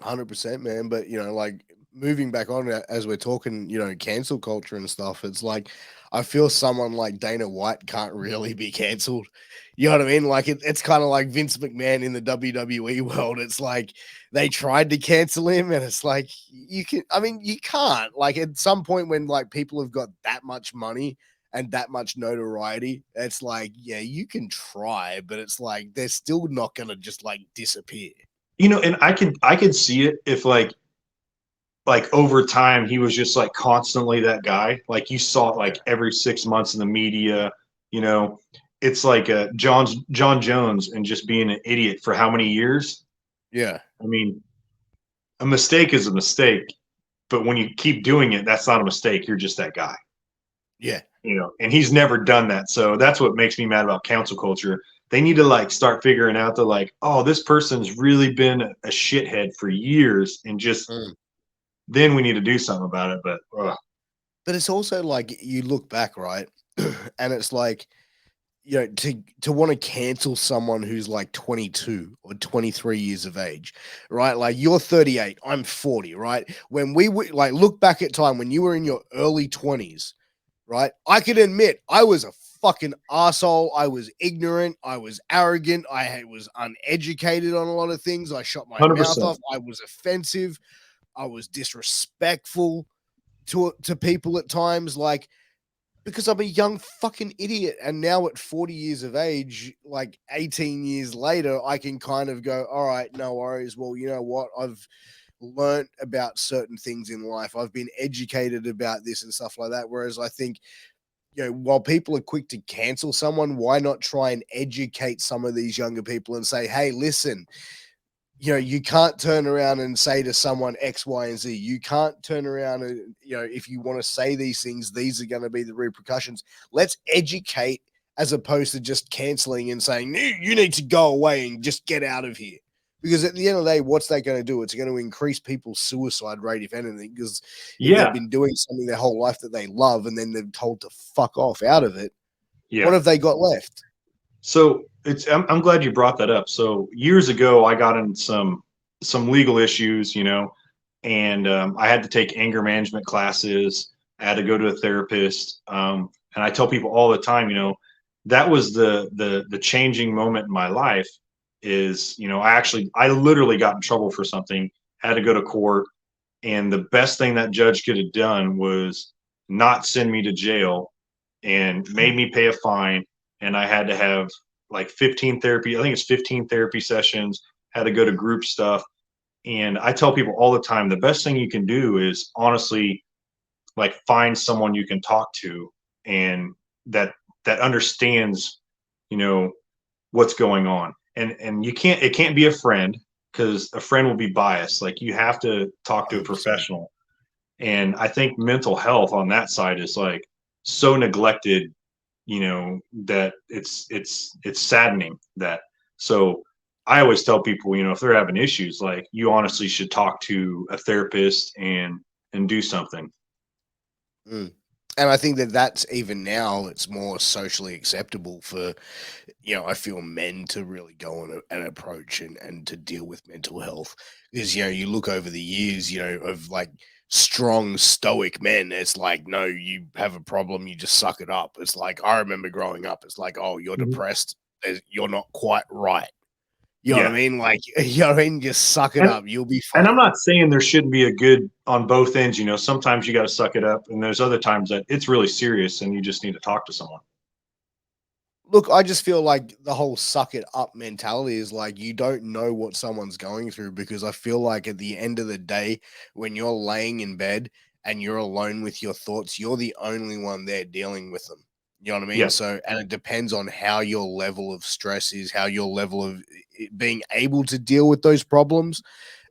[SPEAKER 1] 100%, man. But like moving back on as we're talking, cancel culture and stuff, it's like I feel someone like Dana White can't really be canceled. You know what I mean? Like it's kind of like Vince McMahon in the WWE world. It's like they tried to cancel him, and it's like you can't. Like at some point when like people have got that much money and that much notoriety, it's like, yeah, you can try, but it's like they're still not gonna just like disappear.
[SPEAKER 2] And I could see it if like over time he was just like constantly that guy, like you saw it like
[SPEAKER 1] Yeah.
[SPEAKER 2] every 6 months in the media. you know it's like John Jones and just being an idiot for how many years.
[SPEAKER 1] Yeah.
[SPEAKER 2] I mean, a mistake is a mistake, but when you keep doing it, that's not a mistake, you're just that guy.
[SPEAKER 1] Yeah.
[SPEAKER 2] And he's never done that. So that's what makes me mad about cancel culture. They need to like start figuring out that like, oh, this person's really been a shithead for years, and just
[SPEAKER 1] Mm.
[SPEAKER 2] then we need to do something about it. But
[SPEAKER 1] But it's also like you look back, right? And it's like, to want to cancel someone who's like 22 or 23 years of age, right? Like you're 38, I'm 40, right? When we would like look back at time when you were in your early 20s, right? I can admit I was a fucking asshole. I was ignorant. I was arrogant. I was uneducated on a lot of things. I shot my mouth
[SPEAKER 2] 100%.
[SPEAKER 1] off. I was offensive. I was disrespectful to people at times, like, because I'm a young fucking idiot. And now at 40 years of age, like 18 years later, I can kind of go, all right, no worries. Well, you know what? I've learned about certain things in life. I've been educated about this and stuff like that. Whereas I think, while people are quick to cancel someone, why not try and educate some of these younger people and say, hey, listen, you can't turn around and say to someone X, Y, and Z. You can't turn around and, if you want to say these things, these are going to be the repercussions. Let's educate as opposed to just canceling and saying, you need to go away and just get out of here. Because at the end of the day, what's that going to do? It's going to increase people's suicide rate, if anything, because if they've been doing something their whole life that they love and then they're told to fuck off out of it, what have they got left?
[SPEAKER 2] So I'm glad you brought that up. So years ago, I got in some legal issues, and I had to take anger management classes. I had to go to a therapist, and I tell people all the time, that was the changing moment in my life. Is I literally got in trouble for something, had to go to court, and the best thing that judge could have done was not send me to jail and made me pay a fine. And I had to have like 15 therapy. I think it's 15 therapy sessions, had to go to group stuff. And I tell people all the time, the best thing you can do is honestly, like, find someone you can talk to and that understands, what's going on. And it can't be a friend, because a friend will be biased. Like, you have to talk to a
[SPEAKER 1] 100%.
[SPEAKER 2] professional. And I think mental health on that side is like so neglected, that it's saddening that. So I always tell people, if they're having issues, like, you honestly should talk to a therapist and do something.
[SPEAKER 1] And I think that's even now, it's more socially acceptable for, I feel, men to really go on an approach and to deal with mental health. Because, you look over the years, of like strong stoic men, it's like, no, you have a problem, you just suck it up. It's like, I remember growing up, it's like, oh, you're depressed, you're not quite right. You know what I mean? Like, just suck it up, you'll be fine.
[SPEAKER 2] And I'm not saying there shouldn't be a good on both ends. Sometimes you got to suck it up, and there's other times that it's really serious and you just need to talk to someone.
[SPEAKER 1] Look, I just feel like the whole suck it up mentality is like, you don't know what someone's going through, because I feel like at the end of the day, when you're laying in bed and you're alone with your thoughts, you're the only one there dealing with them. You know what I mean?
[SPEAKER 2] Yeah.
[SPEAKER 1] So, and it depends on how your level of stress is, how your level of being able to deal with those problems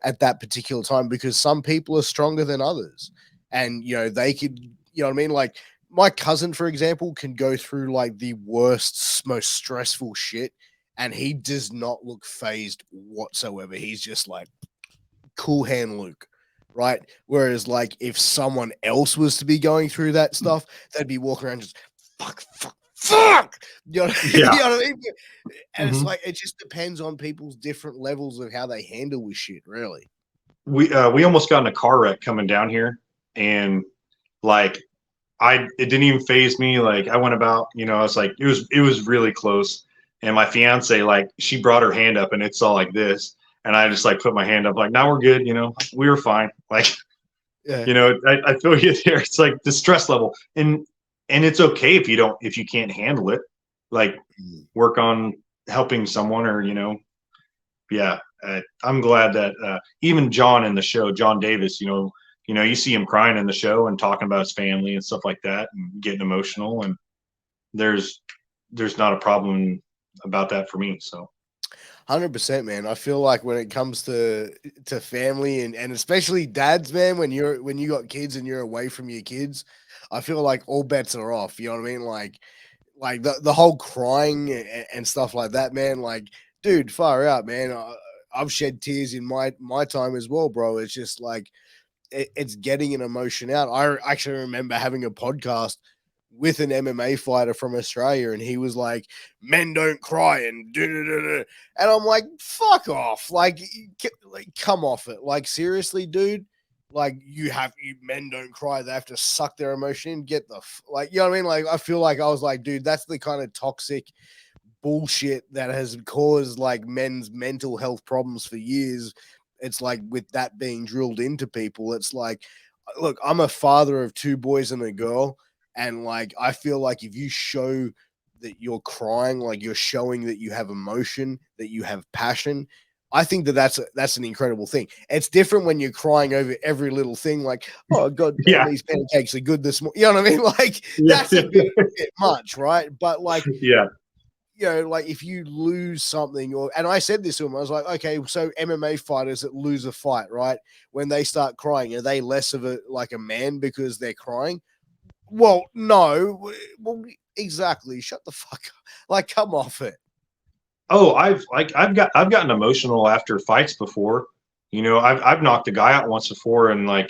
[SPEAKER 1] at that particular time, because some people are stronger than others. And, they could, you know what I mean? Like, my cousin, for example, can go through like the worst, most stressful shit, and he does not look phased whatsoever. He's just like cool hand Luke, right? Whereas, like, if someone else was to be going through that stuff, they'd be walking around just fuck. You know, you know what I mean? And it's like, it just depends on people's different levels of how they handle with shit, really.
[SPEAKER 2] We almost got in a car wreck coming down here, and like, it didn't even phase me. Like, I went about, I was like, it was really close. And my fiance, like, she brought her hand up and it's all like this. And I just like put my hand up, like, now we're good. We were fine. Like, I feel you there. It's like the stress level, and it's okay if you can't handle it, like, work on helping someone, or, I'm glad that even John in the show, John Davis, you see him crying in the show and talking about his family and stuff like that and getting emotional. And there's not a problem about that for me. So
[SPEAKER 1] 100%, man. I feel like when it comes to family and especially dads, man, when you got kids and you're away from your kids, I feel like all bets are off. You know what I mean? Like the whole crying and stuff like that, man. Like, dude, far out, man. I've shed tears in my time as well, bro. It's just like, it's getting an emotion out. I actually remember having a podcast with an MMA fighter from Australia, and he was like, men don't cry and and I'm like, fuck off. Like, come off it. Like, seriously, dude. Like, men don't cry. They have to suck their emotion in. Get the like, you know what I mean? Like, I feel like I was like, dude, that's the kind of toxic bullshit that has caused like men's mental health problems for years. it's like with that being drilled into people, it's like, look, I'm a father of 2 boys and a girl, and like I feel like if you show that you're crying, like you're showing that you have emotion, that you have passion, I think that that's an incredible thing. It's different when you're crying over every little thing, like, oh god damn,
[SPEAKER 2] Yeah.
[SPEAKER 1] these pancakes are good this morning. You know what I mean? Like
[SPEAKER 2] Yeah.
[SPEAKER 1] that's a bit much, right? But like,
[SPEAKER 2] Yeah.
[SPEAKER 1] you know, like if you lose something, and I said this to him, I was like, okay, so MMA fighters that lose a fight, right? When they start crying, are they less of a like a man because they're crying? Well, no. Well, exactly. Shut the fuck up. Like, come off it.
[SPEAKER 2] Oh, I've gotten emotional after fights before. You know, I've knocked a guy out once before, and like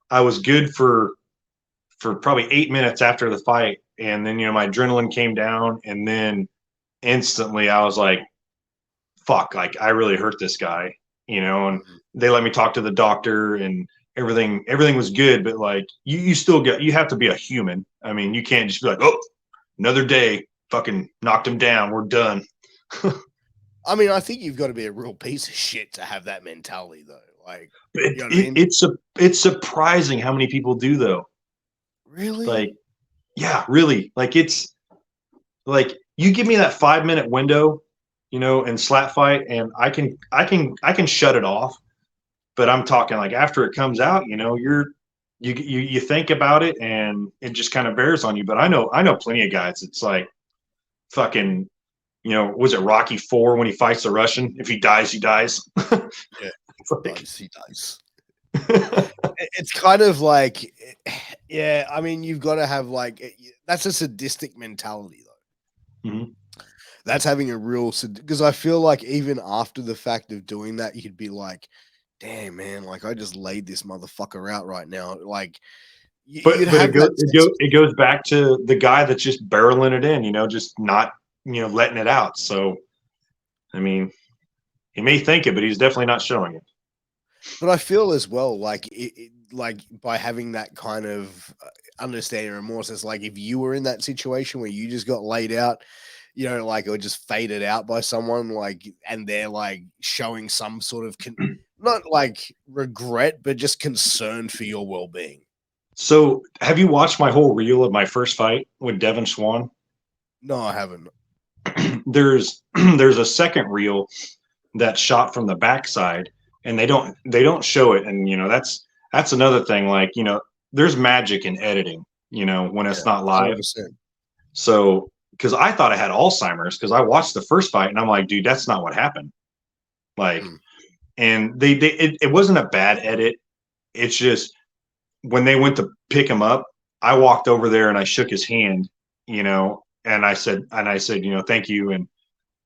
[SPEAKER 2] I was good for probably 8 minutes after the fight, and then my adrenaline came down, and then instantly I was like, "Fuck!" Like I really hurt this guy, and they let me talk to the doctor, and everything was good, but like you have to be a human. I mean, you can't just be like, "Oh, another day, fucking knocked him down, we're done."
[SPEAKER 1] I mean, I think you've got to be a real piece of shit to have that mentality, though. Like, you know what I mean?
[SPEAKER 2] It's surprising how many people do, though.
[SPEAKER 1] Really?
[SPEAKER 2] Like, yeah, really. Like, it's like you give me that 5 minute window, in slap fight, and I can shut it off. But I'm talking like after it comes out, you think about it, and it just kind of bears on you. But I know plenty of guys. It's like fucking. Was it Rocky 4 when he fights the Russian? If he dies, he dies.
[SPEAKER 1] Yeah, he dies. It's kind of like, yeah. I mean, you've got to have like that's a sadistic mentality, though.
[SPEAKER 2] Mm-hmm.
[SPEAKER 1] That's having a real because I feel like even after the fact of doing that, you'd be like, "Damn, man! Like I just laid this motherfucker out right now." Like,
[SPEAKER 2] But
[SPEAKER 1] you'd have
[SPEAKER 2] it goes back to the guy that's just barreling it in, just not letting it out. So, I mean, he may think it, but he's definitely not showing it.
[SPEAKER 1] But I feel as well, like like by having that kind of understanding and remorse, it's like if you were in that situation where you just got laid out, like or just faded out by someone, like, and they're like showing some sort of not like regret, but just concern for your well-being.
[SPEAKER 2] So, have you watched my whole reel of my first fight with Devin Swan?
[SPEAKER 1] No, I haven't.
[SPEAKER 2] There's a second reel that's shot from the backside, and they don't show it, and that's another thing. Like there's magic in editing. When it's not live.
[SPEAKER 1] 100%.
[SPEAKER 2] So because I thought I had Alzheimer's because I watched the first fight and I'm like, dude, that's not what happened. Like, and it wasn't a bad edit. It's just when they went to pick him up, I walked over there and I shook his hand, and I said, thank you.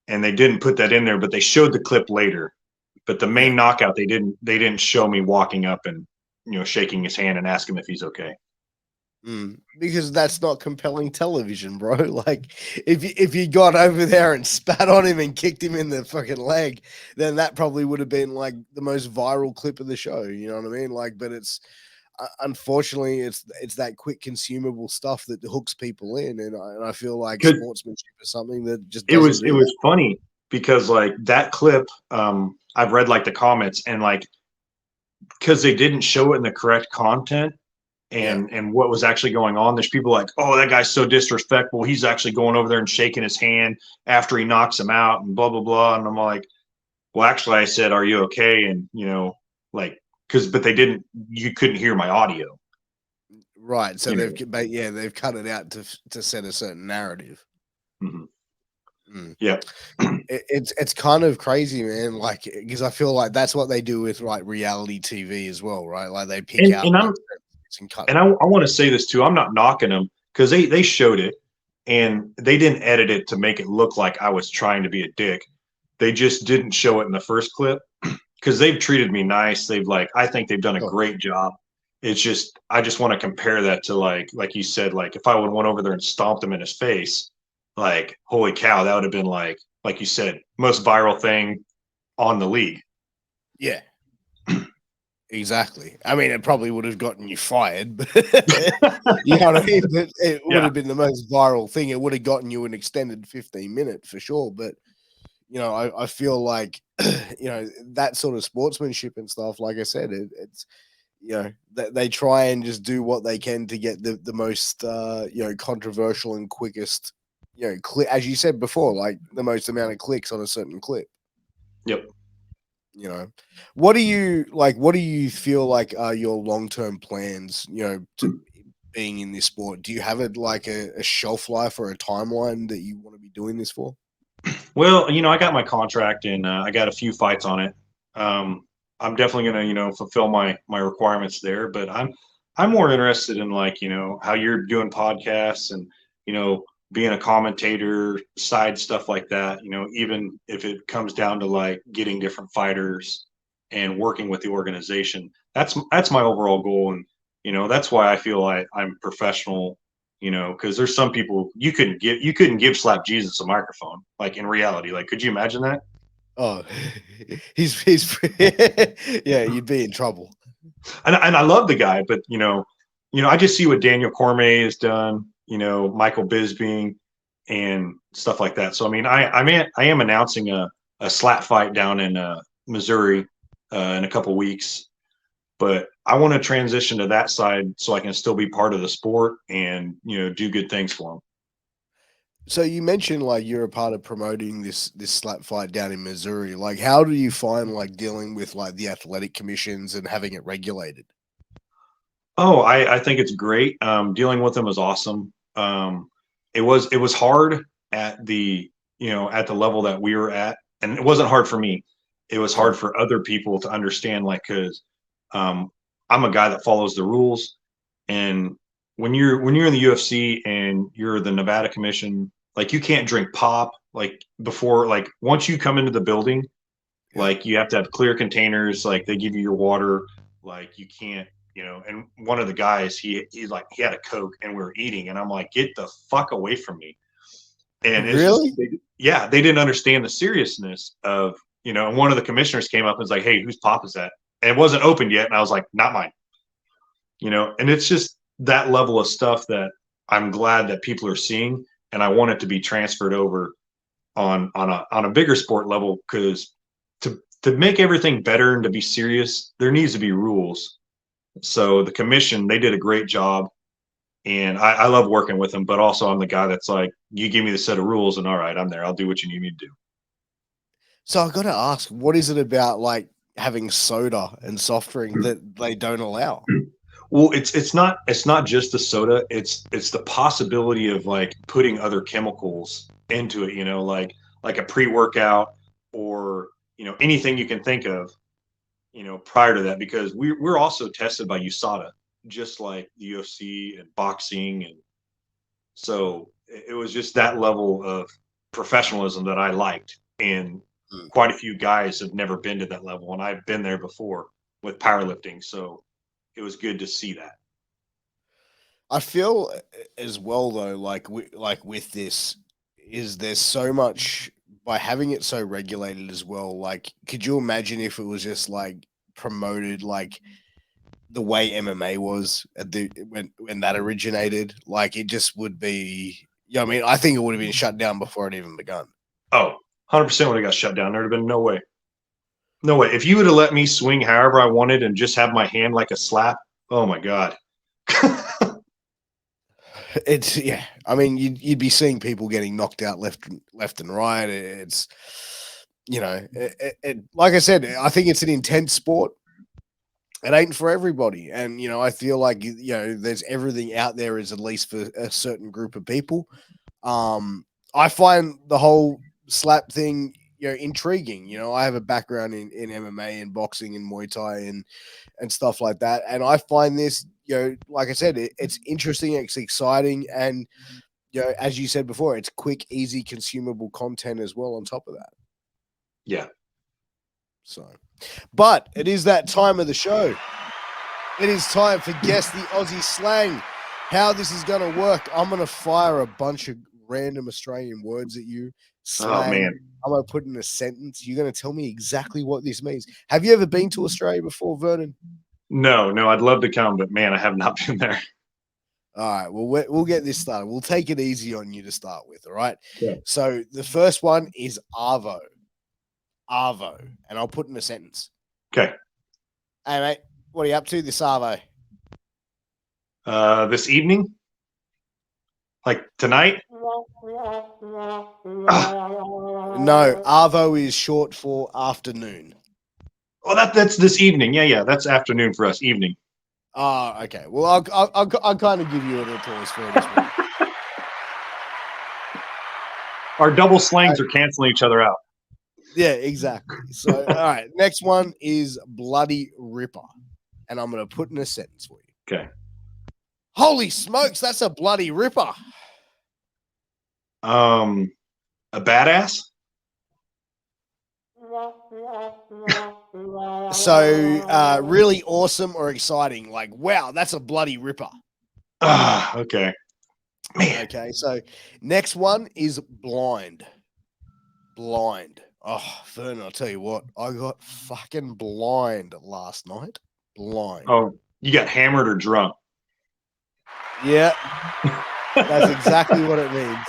[SPEAKER 2] And they didn't put that in there, but they showed the clip later. But the main knockout, they didn't show me walking up and, shaking his hand and ask him if he's okay.
[SPEAKER 1] Because that's not compelling television, bro. Like if you got over there and spat on him and kicked him in the fucking leg, then that probably would have been like the most viral clip of the show. You know what I mean? Like, but it's unfortunately it's that quick consumable stuff that hooks people in, and I feel like sportsmanship is something that just
[SPEAKER 2] it was funny because like that clip, I've read like the comments and like because they didn't show it in the correct content. And what was actually going on. There's people like, oh, that guy's so disrespectful. He's actually going over there and shaking his hand after he knocks him out and blah, blah, blah. And I'm like, well, actually, I said, are you okay? And, but they didn't, you couldn't hear my audio.
[SPEAKER 1] Right. So they've cut it out to set a certain narrative.
[SPEAKER 2] Mm-hmm. Yeah.
[SPEAKER 1] It's kind of crazy, man. Like, because I feel like that's what they do with like reality TV as well, right? Like they pick out.
[SPEAKER 2] And I want to say this too. I'm not knocking them because they showed it and they didn't edit it to make it look like I was trying to be a dick. They just didn't show it in the first clip because they've treated me nice. I think they've done a great job. It's just, I just want to compare that to like you said, like if I would have went over there and stomped him in his face, like, holy cow, that would have been like you said, most viral thing on the league.
[SPEAKER 1] Yeah. Exactly. I mean, it probably would have gotten you fired, but you know what I mean? But it would have been the most viral thing. It would have gotten you an extended 15-minute for sure. But, I feel like that sort of sportsmanship and stuff. Like I said, it's they try and just do what they can to get the most controversial and quickest as you said before, like the most amount of clicks on a certain clip.
[SPEAKER 2] Yep.
[SPEAKER 1] What do you feel like are your long-term plans, to being in this sport? Do you have a shelf life or a timeline that you want to be doing this for?
[SPEAKER 2] Well, I got my contract and I got a few fights on it. I'm definitely gonna, fulfill my requirements there, but I'm more interested in how you're doing podcasts and, being a commentator, side stuff like that, even if it comes down to like getting different fighters and working with the organization. That's my overall goal. And, that's why I feel like I'm professional, because there's some people you couldn't give Slap Jesus a microphone, like in reality. Like, could you imagine that?
[SPEAKER 1] Oh, he's yeah, you'd be in trouble.
[SPEAKER 2] And I love the guy, but I just see what Daniel Cormier has done, Michael Bisping and stuff like that. So I mean, I am announcing a slap fight down in Missouri in a couple weeks, but I want to transition to that side so I can still be part of the sport and do good things for them.
[SPEAKER 1] So you mentioned like you're a part of promoting this slap fight down in Missouri. Like, how do you find like dealing with like the athletic commissions and having it regulated?
[SPEAKER 2] Oh, I think it's great. Dealing with them is awesome. It was hard at the level that we were at, and it wasn't hard for me. It was
[SPEAKER 1] Yeah.
[SPEAKER 2] hard for other people to understand, like, because I'm a guy that follows the rules, and when you're in the UFC and you're the Nevada Commission, like you can't drink pop like before, like once you come into the building,
[SPEAKER 1] Yeah.
[SPEAKER 2] like you have to have clear containers, like they give you your water, like you can't, and one of the guys, he had a Coke and we were eating, and I'm like, get the fuck away from me. And it's just,
[SPEAKER 1] Really?
[SPEAKER 2] yeah, they didn't understand the seriousness of, and one of the commissioners came up and was like, hey, whose pop is that? And it wasn't opened yet. And I was like, not mine, and it's just that level of stuff that I'm glad that people are seeing. And I want it to be transferred over on a bigger sport level, because to make everything better and to be serious, there needs to be rules. So the commission, they did a great job, and I love working with them. But also, I'm the guy that's like, you give me the set of rules, and all right, I'm there. I'll do what you need me to do.
[SPEAKER 1] So I got to ask, what is it about like having soda and soft drink that they don't allow?
[SPEAKER 2] Well, it's not just the soda. It's the possibility of like putting other chemicals into it. Like a pre-workout or anything you can think of. Prior to that, because we're also tested by USADA, just like the UFC and boxing, and so it was just that level of professionalism that I liked, and
[SPEAKER 1] Mm.
[SPEAKER 2] quite a few guys have never been to that level, and I've been there before with powerlifting, so it was good to see that.
[SPEAKER 1] I feel as well though, like with this, is there's so much by having it so regulated as well. Like, could you imagine if it was just like promoted like the way MMA was at the when that originated? Like, it just would be. Yeah, I mean, I think it would have been shut down before it even begun.
[SPEAKER 2] Oh, 100% would have got shut down. There'd have been no way. No way. If you would have let me swing however I wanted and just have my hand like a slap, oh my God.
[SPEAKER 1] It's yeah. I mean, you'd be seeing people getting knocked out left and right. It's like I said, I think it's an intense sport. It ain't for everybody, and I feel like there's everything out there is at least for a certain group of people. I find the whole slap thing intriguing. I have a background in MMA and boxing and Muay Thai and stuff like that, and I find this like I said, it's interesting, it's exciting, and as you said before, it's quick, easy, consumable content as well on top of that.
[SPEAKER 2] Yeah.
[SPEAKER 1] So, but it is that time of the show. It is time for Guess the Aussie Slang. How this is going to work, I'm going to fire a bunch of random Australian words at you.
[SPEAKER 2] Oh
[SPEAKER 1] Slang.
[SPEAKER 2] man.
[SPEAKER 1] I'm going to put in a sentence. You're going to tell me exactly what this means. Have you ever been to Australia before, Vernon?
[SPEAKER 2] No, I'd love to come, but man, I have not been there.
[SPEAKER 1] All right, well, we'll get this started. We'll take it easy on you to start with, all right?
[SPEAKER 2] Yeah.
[SPEAKER 1] So the first one is Arvo. Arvo, and I'll put in a sentence.
[SPEAKER 2] Okay.
[SPEAKER 1] Hey, mate, what are you up to this Arvo?
[SPEAKER 2] This evening? Like tonight?
[SPEAKER 1] No, Arvo is short for afternoon.
[SPEAKER 2] Oh, that's this evening. Yeah. That's afternoon for us. Evening.
[SPEAKER 1] Oh, okay. Well, I'll kind of give you a little pause for it as well.
[SPEAKER 2] Our double slangs are canceling each other out.
[SPEAKER 1] Yeah, exactly. So, all right. Next one is Bloody Ripper. And I'm going to put in a sentence for you.
[SPEAKER 2] Okay.
[SPEAKER 1] Holy smokes, that's a bloody ripper.
[SPEAKER 2] A badass?
[SPEAKER 1] So, really awesome or exciting. Like, wow, that's a bloody ripper.
[SPEAKER 2] Okay. Man.
[SPEAKER 1] Okay, so next one is blind. Blind. Oh, Vernon, I'll tell you what, I got fucking blind last night. Blind.
[SPEAKER 2] Oh, you got hammered or drunk?
[SPEAKER 1] Yeah, that's exactly what it means.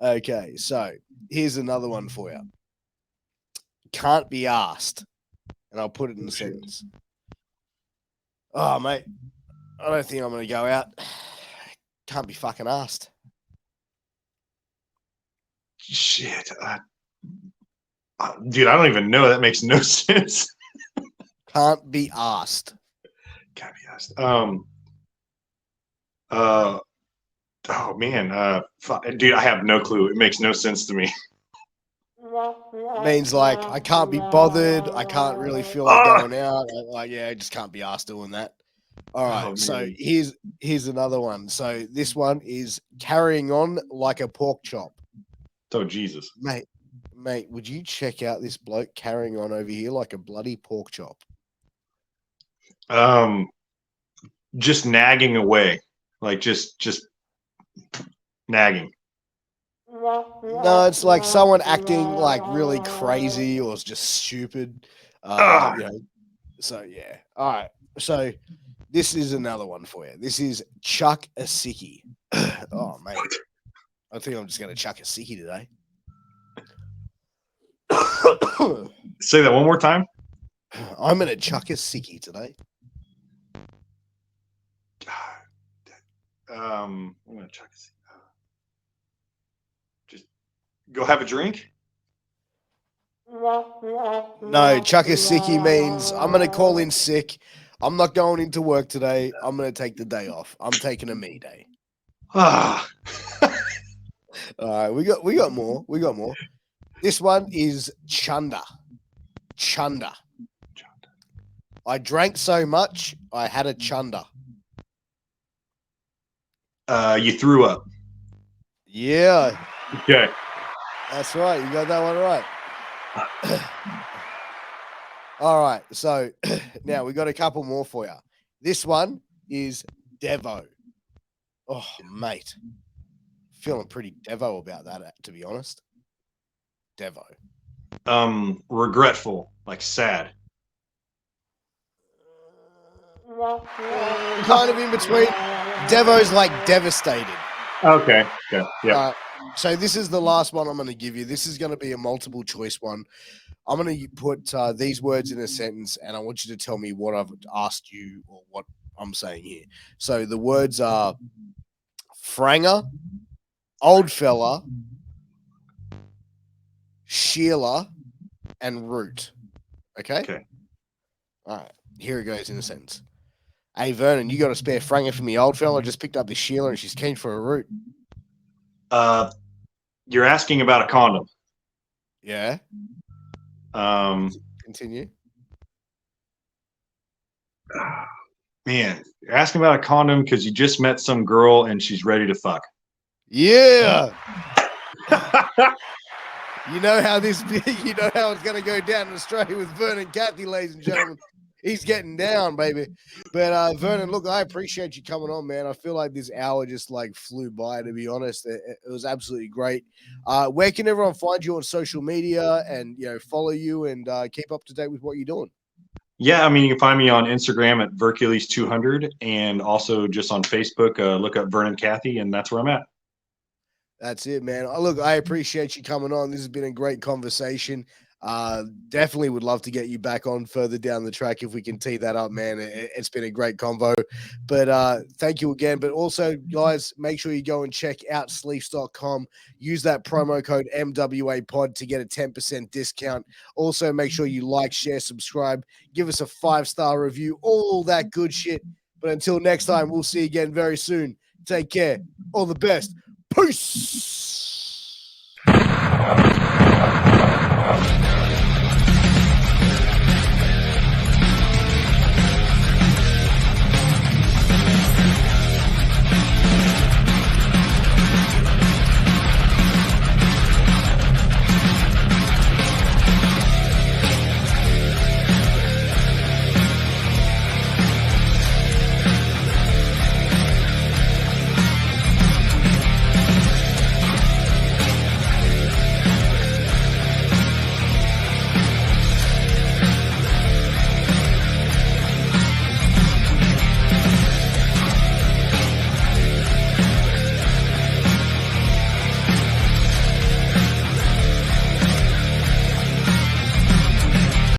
[SPEAKER 1] Okay, so here's another one for you. Can't be asked. And I'll put it in a sentence. Oh, mate, I don't think I'm going to go out. Can't be fucking asked.
[SPEAKER 2] Shit. Dude, I don't even know. That makes no sense.
[SPEAKER 1] Can't be asked.
[SPEAKER 2] Can't be asked. Oh man. Dude, I have no clue. It makes no sense to me.
[SPEAKER 1] Means like I can't be bothered. I can't really feel like going out. I just can't be asked doing that. All right. So here's another one. So this one is carrying on like a pork chop.
[SPEAKER 2] Oh Jesus,
[SPEAKER 1] mate, would you check out this bloke carrying on over here like a bloody pork chop?
[SPEAKER 2] Just nagging away, like just nagging.
[SPEAKER 1] No, it's like someone acting like really crazy or just stupid. So yeah. All right. So this is another one for you. This is chuck a sickie. Oh mate, I think I'm just gonna chuck a sickie today.
[SPEAKER 2] Say that one more time.
[SPEAKER 1] I'm gonna chuck a sickie today.
[SPEAKER 2] I'm gonna chuck a sickie. Just go have a drink.
[SPEAKER 1] No, chuck a sickie means I'm gonna call in sick. I'm not going into work today. I'm gonna take the day off. I'm taking a me day. All right, we got more. We got more. This one is chunder. Chunder. I drank so much, I had a chunder.
[SPEAKER 2] You threw up.
[SPEAKER 1] Yeah.
[SPEAKER 2] Okay.
[SPEAKER 1] That's right. You got that one right. All right. So now we got a couple more for you. This one is Devo. Oh, mate. Feeling pretty Devo about that, to be honest. Devo.
[SPEAKER 2] Regretful, like sad.
[SPEAKER 1] Kind of in between. Devo's like devastated.
[SPEAKER 2] Okay. Yeah.
[SPEAKER 1] So this is the last one I'm going to give you. This is going to be a multiple choice one. I'm going to put these words in a sentence, and I want you to tell me what I've asked you or what I'm saying here. So the words are franger, old fella, Sheila, and root. Okay?
[SPEAKER 2] Okay.
[SPEAKER 1] All right. Here it goes in a sentence. Hey, Vernon, you got a spare franger for me, old fella? I just picked up this Sheila, and she's keen for a root.
[SPEAKER 2] You're asking about a condom.
[SPEAKER 1] Yeah. Continue.
[SPEAKER 2] Man, you're asking about a condom because you just met some girl and she's ready to fuck.
[SPEAKER 1] Yeah. You know how it's going to go down in Australia with Vernon Cathey, ladies and gentlemen. He's getting down, baby. But Vernon, look, I appreciate you coming on, man. I feel like this hour just like flew by, to be honest. It was absolutely great. Where can everyone find you on social media and, follow you and keep up to date with what you're doing?
[SPEAKER 2] Yeah, I mean, you can find me on Instagram at Vercules200 and also just on Facebook. Look up Vernon Cathey, and that's where I'm at.
[SPEAKER 1] That's it, man. Look, I appreciate you coming on. This has been a great conversation. Definitely would love to get you back on further down the track if we can tee that up, man. It's been a great convo. But thank you again. But also, guys, make sure you go and check out sleeves.com. Use that promo code MWAPod to get a 10% discount. Also, make sure you like, share, subscribe, give us a 5-star review, all that good shit. But until next time, we'll see you again very soon. Take care. All the best. Peace.